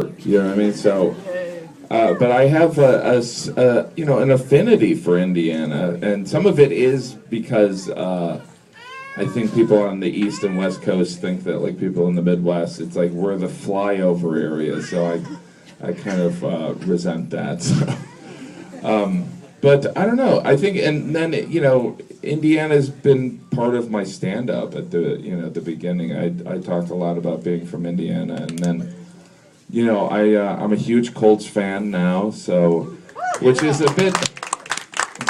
sugar. You know what I mean? So, but I have an affinity for Indiana, and some of it is because I think people on the East and West Coast think that, like, people in the Midwest, it's like we're the flyover area. So I kind of resent that. So. But I don't know. I think, and then Indiana's been part of my stand-up at the beginning. I talked a lot about being from Indiana, and then I'm a huge Colts fan now. So, which is a bit,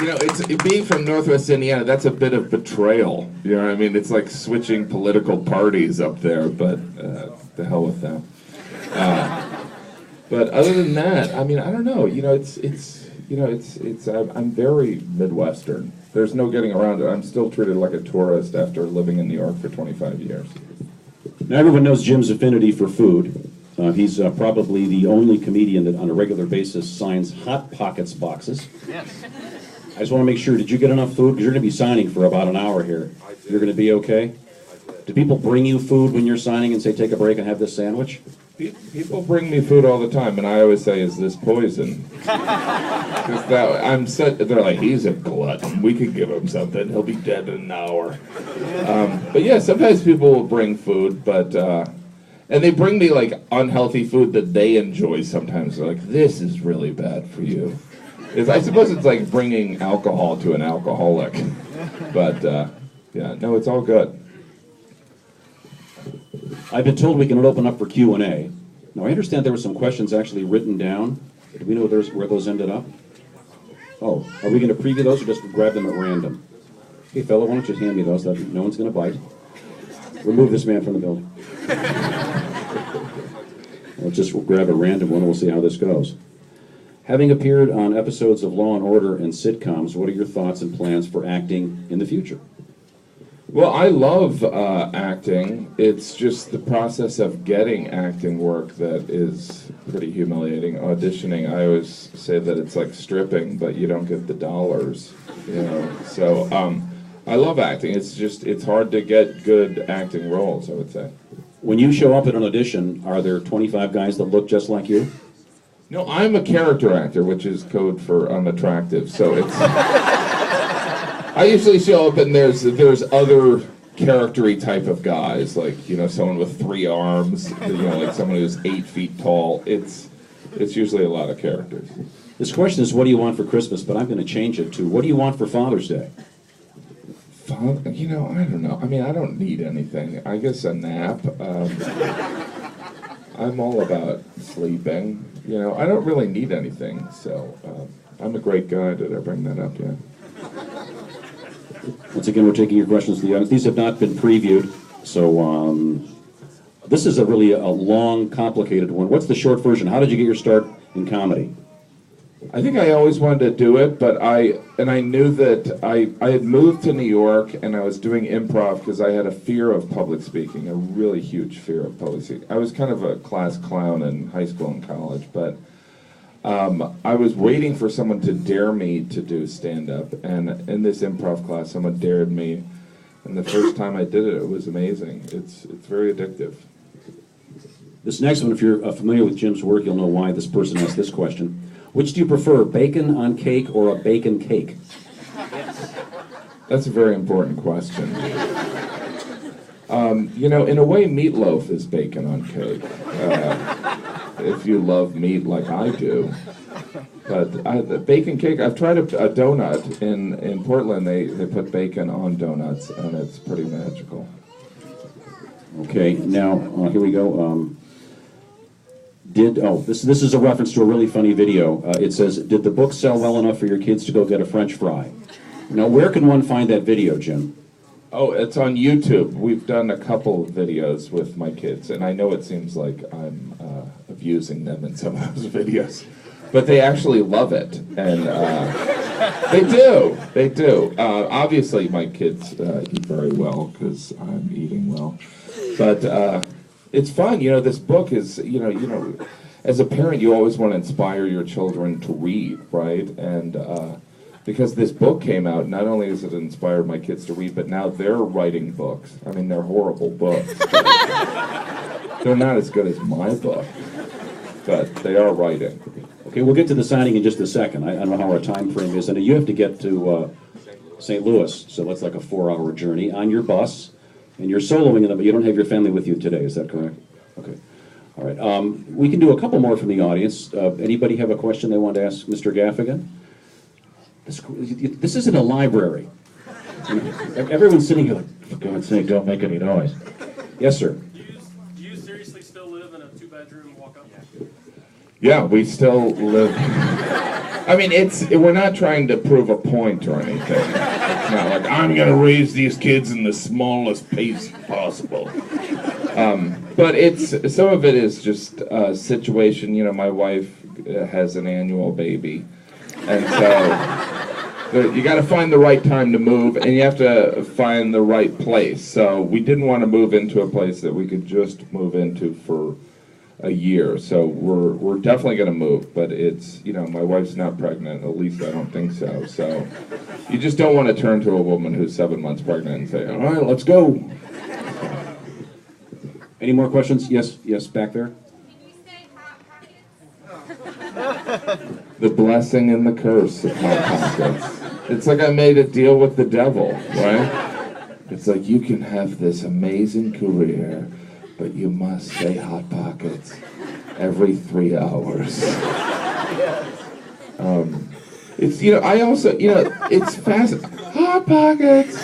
it's being from Northwest Indiana. That's a bit of betrayal. You know what I mean? It's like switching political parties up there. But the hell with them. But other than that, I mean, I don't know. I'm very Midwestern. There's no getting around it. I'm still treated like a tourist after living in New York for 25 years. Now everyone knows Jim's affinity for food. He's probably the only comedian that on a regular basis signs Hot Pockets boxes. Yes. I just want to make sure, did you get enough food? Because you're going to be signing for about an hour here. You're going to be okay? Do people bring you food when you're signing and say, take a break and have this sandwich? People bring me food all the time, and I always say, "Is this poison?" They're like, "He's a glutton. We could give him something. He'll be dead in an hour." But yeah, sometimes people will bring food, and they bring me like unhealthy food that they enjoy. Sometimes they're like, "This is really bad for you." I suppose it's like bringing alcohol to an alcoholic. But yeah, no, it's all good. I've been told we can open up for Q&A. Now, I understand there were some questions actually written down. Do we know where those ended up? Oh, are we going to preview those or just grab them at random? Hey, fella, why don't you hand me those? No one's going to bite. Remove this man from the building. Let's just grab a random one and we'll see how this goes. Having appeared on episodes of Law & Order and sitcoms, what are your thoughts and plans for acting in the future? Well, I love acting. It's just the process of getting acting work that is pretty humiliating. Auditioning, I always say that it's like stripping, but you don't get the dollars, So I love acting. It's hard to get good acting roles, I would say. When you show up at an audition, are there 25 guys that look just like you? No, I'm a character actor, which is code for unattractive. So it's... I usually show up and there's other character-y type of guys, like, someone with 3 arms, like someone who's 8 feet tall. It's usually a lot of characters. This question is, what do you want for Christmas? But I'm going to change it to, what do you want for Father's Day? I don't know. I mean, I don't need anything. I guess a nap. I'm all about sleeping. I don't really need anything. So I'm a great guy. Did I bring that up yet? Once again, we're taking your questions to the audience. These have not been previewed, so this is a long, complicated one. What's the short version? How did you get your start in comedy? I think I always wanted to do it, but I knew that I had moved to New York and I was doing improv because I had a fear of public speaking, a really huge fear of public speaking. I was kind of a class clown in high school and college, but I was waiting for someone to dare me to do stand-up, and in this improv class, someone dared me, and the first time I did it, it was amazing. It's very addictive. This next one, if you're familiar with Jim's work, you'll know why this person asked this question. Which do you prefer, bacon on cake or a bacon cake? That's a very important question. In a way, meatloaf is bacon on cake. If you love meat like I do. But the bacon cake, I've tried a donut in Portland. They put bacon on donuts, and it's pretty magical. Okay, now, here we go. This is a reference to a really funny video. It says, did the book sell well enough for your kids to go get a French fry? Now, where can one find that video, Jim? Oh, it's on YouTube. We've done a couple of videos with my kids, and I know it seems like I'm abusing them in some of those videos, but they actually love it, and they do. Obviously, my kids eat very well because I'm eating well, but it's fun. This book is, as a parent, you always want to inspire your children to read, right? And because this book came out, not only has it inspired my kids to read, but now they're writing books. I mean, they're horrible books. They're not as good as my book. but they are writing. Okay, we'll get to the signing in just a second. I don't know how our time frame is, and you have to get to St. Louis, so that's like a 4-hour journey on your bus, and you're soloing in them, but you don't have your family with you today, is that correct? Okay. All right. We can do a couple more from the audience. Anybody have a question they want to ask Mr. Gaffigan? This isn't a library. Everyone's sitting here like, for God's sake, don't make any noise. Yes, sir. Do you seriously still live in a 2-bedroom walk-up? Yeah, we still live. I mean, we're not trying to prove a point or anything. It's not like I'm going to raise these kids in the smallest pace possible. But some of it is just a situation. You know, my wife has an annual baby, and so you got to find the right time to move, and you have to find the right place. So we didn't want to move into a place that we could just move into for a year. So we're definitely going to move, but it's, you know, my wife's not pregnant. At least I don't think so. So you just don't want to turn to a woman who's 7 months pregnant and say, "All right, let's go." Any more questions? Yes, back there. Can you say Hot Pockets? The blessing and the curse of Hot Pockets. It's like I made a deal with the devil, right? It's like, you can have this amazing career, but you must say Hot Pockets every 3 hours. It's, you know, I also, you know, it's fast. Hot Pockets!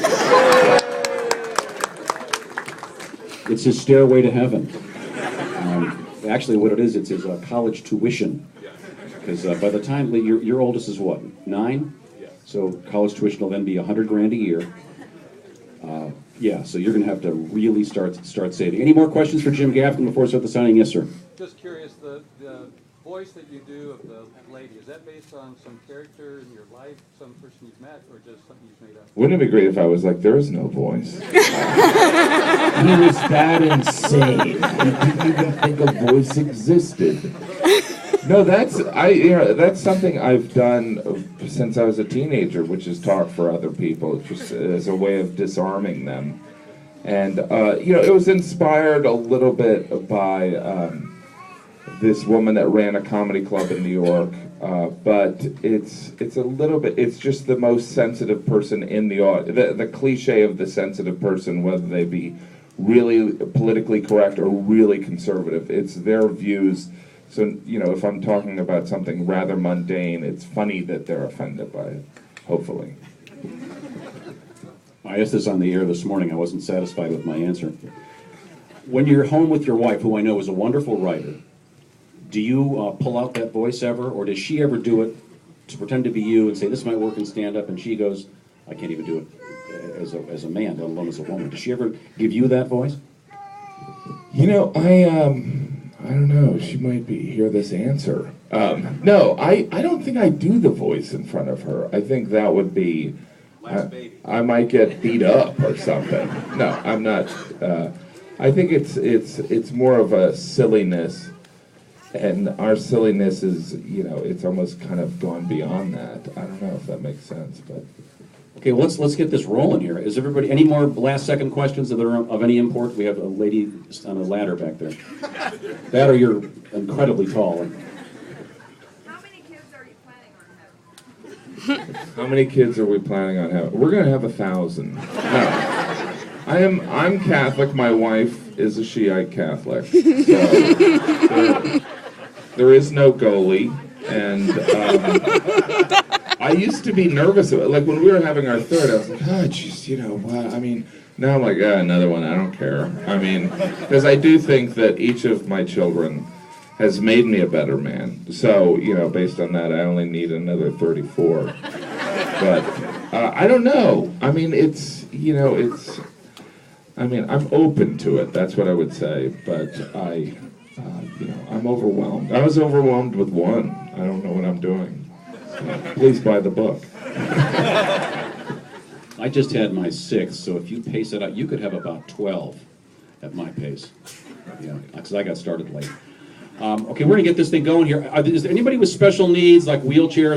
It's his stairway to heaven. Actually, what it is, it's his college tuition. Because by the time your oldest is what, 9? Yeah. So college tuition will then be $100,000 a year. Yeah, so you're going to have to really start saving. Any more questions for Jim Gaffigan before we start the signing? Yes, sir. Just curious, the voice that you do of the lady, is that based on some character in your life, some person you've met, or just something you've made up? Wouldn't it be great if I was like, there is no voice? He was that insane. He didn't even think a voice existed. No, that's something I've done since I was a teenager, which is talk for other people, just as a way of disarming them. And you know, it was inspired a little bit by this woman that ran a comedy club in New York. But it's a little bit. It's just the most sensitive person in the audience. The cliche of the sensitive person, whether they be really politically correct or really conservative, it's their views. So, you know, if I'm talking about something rather mundane, it's funny that they're offended by it, hopefully. I asked this on the air this morning. I wasn't satisfied with my answer. When you're home with your wife, who I know is a wonderful writer, do you pull out that voice ever, or does she ever do it to pretend to be you and say, this might work in stand-up, and she goes, I can't even do it as a man, let alone as a woman. Does she ever give you that voice? You know, I don't know. She might hear this answer. No, I don't think I do the voice in front of her. I think that would be, I might get beat up or something. No, I'm not. I think it's more of a silliness, and our silliness is, you know, it's almost kind of gone beyond that. I don't know if that makes sense, but. Okay, well, let's get this rolling here. Is everybody, any more last-second questions that are of any import? We have a lady on a ladder back there. That, or you're incredibly tall. How many kids are you planning on having? How many kids are we planning on having? We're gonna have 1,000. No. I'm Catholic. My wife is a Shiite Catholic. So there is no goalie, and I used to be nervous about it. Like when we were having our third, I was like, oh, jeez, you know, well, I mean, now I'm like, another one, I don't care. I mean, because I do think that each of my children has made me a better man. So, you know, based on that, I only need another 34. But I don't know. I mean, I'm open to it. That's what I would say. But I'm overwhelmed. I was overwhelmed with one. I don't know what I'm doing. Please buy the book. I just had my 6th, so if you pace it out, you could have about 12 at my pace. Yeah, because I got started late. Okay, we're going to get this thing going here. Is there anybody with special needs, like wheelchairs?